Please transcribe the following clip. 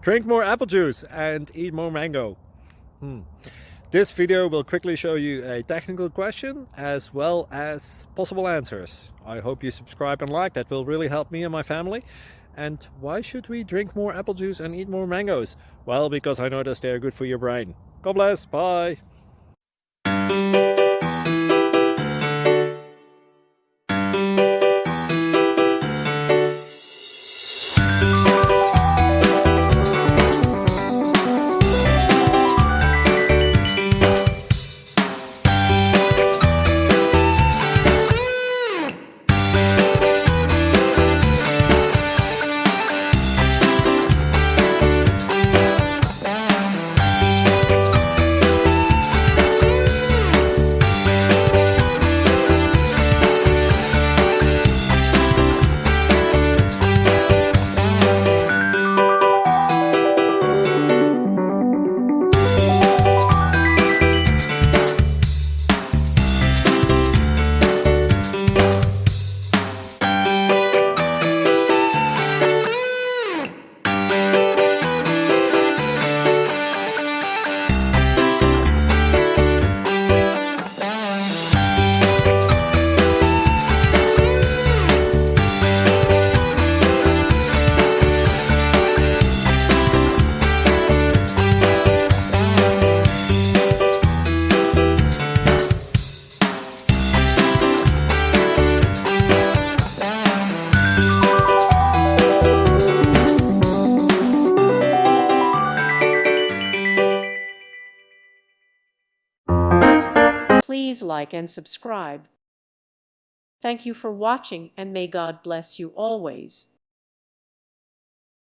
Drink more apple juice and eat more mango. This video will quickly show you a technical question as well as possible answers. I hope you subscribe and like, that will really help me and my family. And why should we drink more apple juice and eat more mangoes? Well, because I noticed they're good for your brain. God bless, bye! Please like and subscribe. Thank you for watching, and may God bless you always.